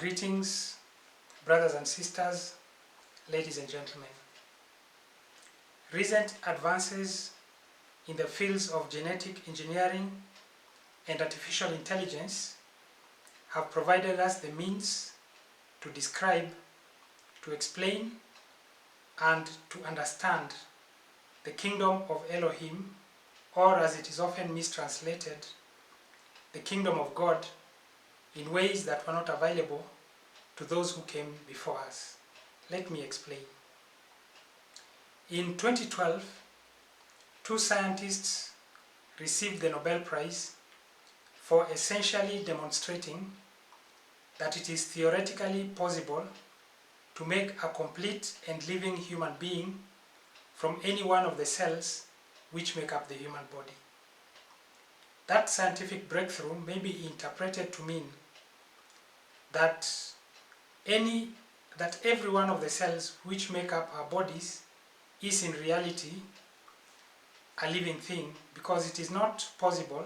Greetings, brothers and sisters, ladies and gentlemen. Recent advances in the fields of genetic engineering and artificial intelligence have provided us the means to describe, to explain, and to understand the kingdom of Elohim, or as it is often mistranslated, the kingdom of God, in ways that were not available to those who came before us. Let me explain. In 2012, two scientists received the Nobel Prize for essentially demonstrating that it is theoretically possible to make a complete and living human being from any one of the cells which make up the human body. That scientific breakthrough may be interpreted to mean that every one of the cells which make up our bodies is in reality a living thing, because it is not possible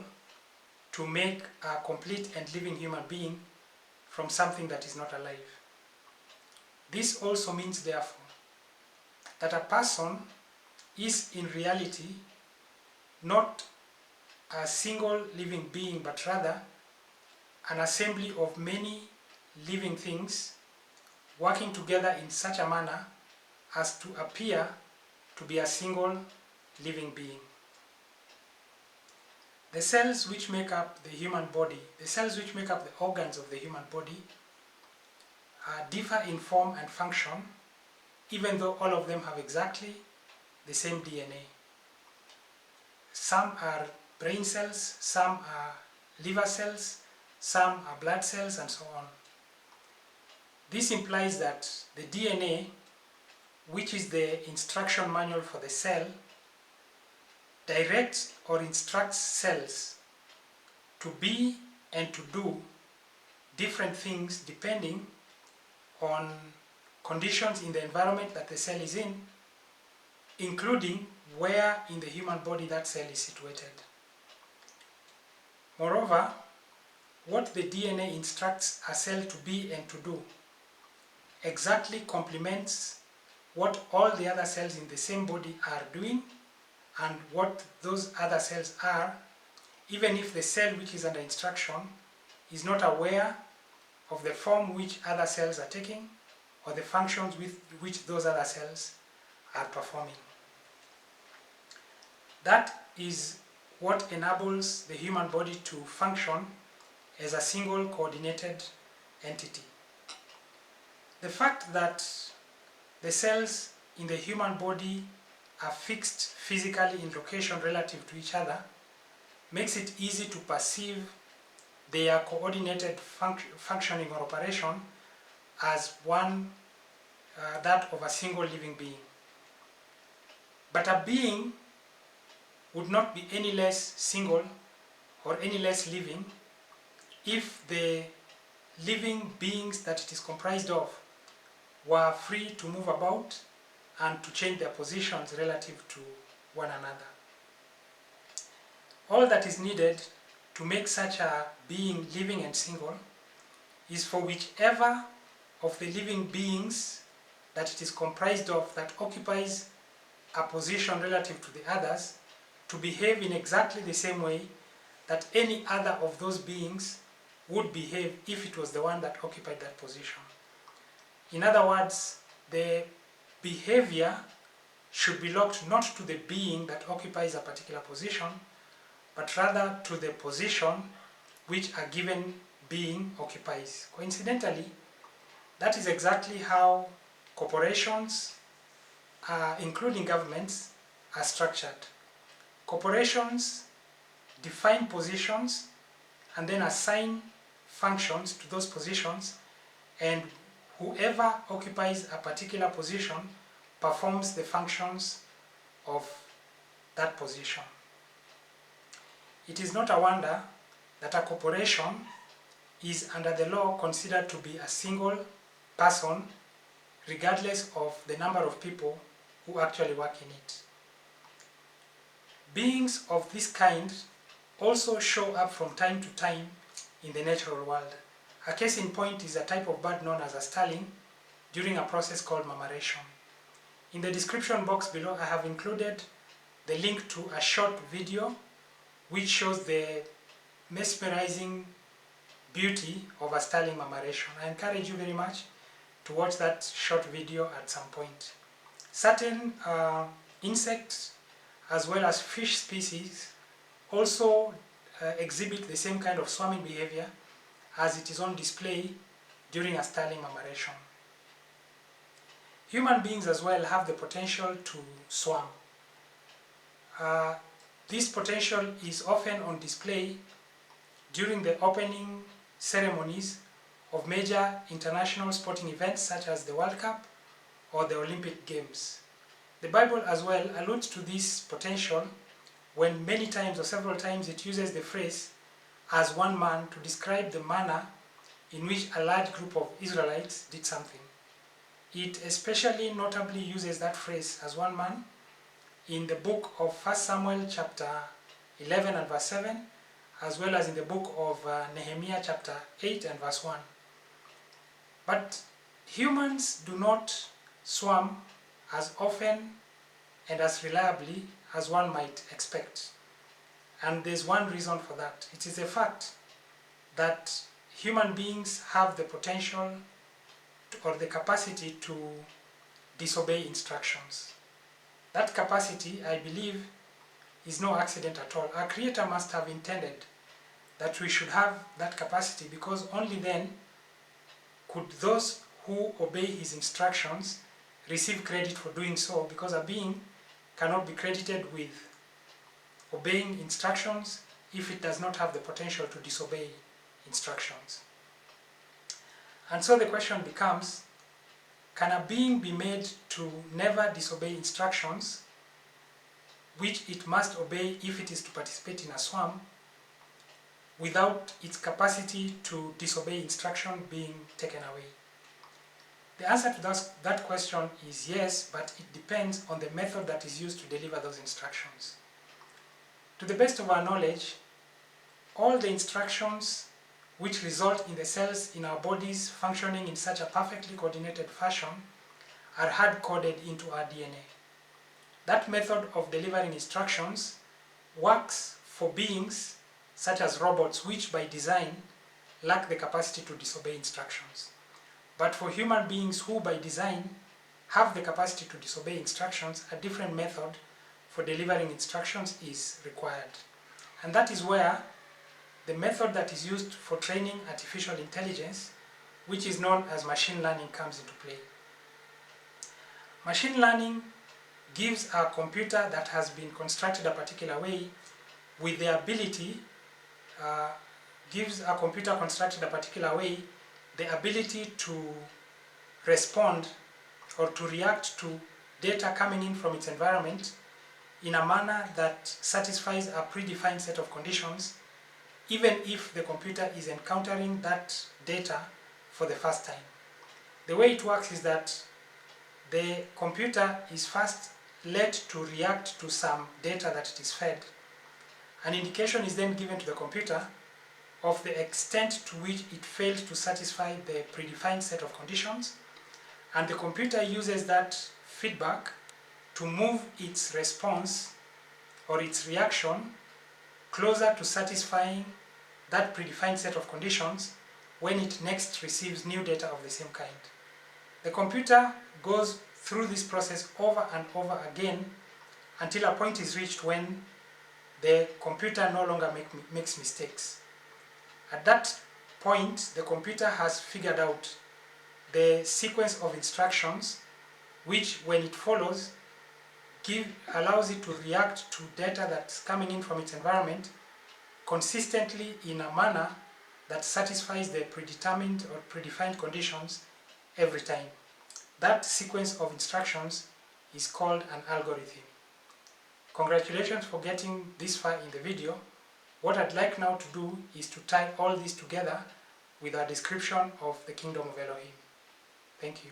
to make a complete and living human being from something that is not alive. This also means, therefore, that a person is in reality not a single living being, but rather an assembly of many living things working together in such a manner as to appear to be a single living being. The cells which make up the human body, the cells which make up the organs of the human body, differ in form and function, even though all of them have exactly the same DNA. Some are brain cells, some are liver cells, some are blood cells, and so on. This implies that the DNA, which is the instruction manual for the cell, directs or instructs cells to be and to do different things depending on conditions in the environment that the cell is in, including where in the human body that cell is situated. Moreover, what the DNA instructs a cell to be and to do exactly complements what all the other cells in the same body are doing and what those other cells are, even if the cell which is under instruction is not aware of the form which other cells are taking or the functions with which those other cells are performing. That is what enables the human body to function as a single coordinated entity. The fact that the cells in the human body are fixed physically in location relative to each other makes it easy to perceive their coordinated functioning or operation as that of a single living being. But a being would not be any less single or any less living if the living beings that it is comprised of were free to move about and to change their positions relative to one another. All that is needed to make such a being living and single is for whichever of the living beings that it is comprised of that occupies a position relative to the others to behave in exactly the same way that any other of those beings would behave if it was the one that occupied that position. In other words, the behavior should be locked not to the being that occupies a particular position, but rather to the position which a given being occupies. Coincidentally, that is exactly how corporations, including governments, are structured. Corporations define positions and then assign functions to those positions, and whoever occupies a particular position performs the functions of that position. It is not a wonder that a corporation is under the law considered to be a single person, regardless of the number of people who actually work in it. Beings of this kind also show up from time to time in the natural world, A case in point is a type of bird known as a starling during a process called mammaration. In the description box below, I have included the link to a short video which shows the mesmerizing beauty of a starling mammaration. I encourage you very much to watch that short video at some point. Certain insects as well as fish species also exhibit the same kind of swarming behavior as it is on display during a starling mammaration. Human beings as well have the potential to swarm. This potential is often on display during the opening ceremonies of major international sporting events such as the World Cup or the Olympic Games. The Bible as well alludes to this potential when many times or several times it uses the phrase "as one man" to describe the manner in which a large group of Israelites did something. It especially notably uses that phrase "as one man" in the book of 1 Samuel chapter 11 and verse 7, as well as in the book of Nehemiah chapter 8 and verse 1. But humans do not swarm as often and as reliably as one might expect. And there's one reason for that. It is the fact that human beings have the potential or the capacity to disobey instructions. That capacity, I believe, is no accident at all. Our Creator must have intended that we should have that capacity, because only then could those who obey His instructions receive credit for doing so, because a being cannot be credited with obeying instructions if it does not have the potential to disobey instructions. And so the question becomes, can a being be made to never disobey instructions, which it must obey if it is to participate in a swarm, without its capacity to disobey instruction being taken away? The answer to that question is yes, but it depends on the method that is used to deliver those instructions. To the best of our knowledge, all the instructions which result in the cells in our bodies functioning in such a perfectly coordinated fashion are hard-coded into our DNA. That method of delivering instructions works for beings such as robots, which by design lack the capacity to disobey instructions. But for human beings who by design have the capacity to disobey instructions, a different method for delivering instructions is required. And that is where the method that is used for training artificial intelligence, which is known as machine learning, comes into play. Machine learning gives a computer that has been constructed a particular way with the ability, the ability to respond or to react to data coming in from its environment in a manner that satisfies a predefined set of conditions, even if the computer is encountering that data for the first time. The way it works is that the computer is first led to react to some data that it is fed. An indication is then given to the computer of the extent to which it failed to satisfy the predefined set of conditions, and the computer uses that feedback to move its response or its reaction closer to satisfying that predefined set of conditions when it next receives new data of the same kind. The computer goes through this process over and over again until a point is reached when the computer no longer makes mistakes. At that point, the computer has figured out the sequence of instructions which, when it follows, allows it to react to data that's coming in from its environment consistently in a manner that satisfies the predetermined or predefined conditions every time. That sequence of instructions is called an algorithm. Congratulations for getting this far in the video. What I'd like now to do is to tie all this together with a description of the kingdom of Elohim. Thank you.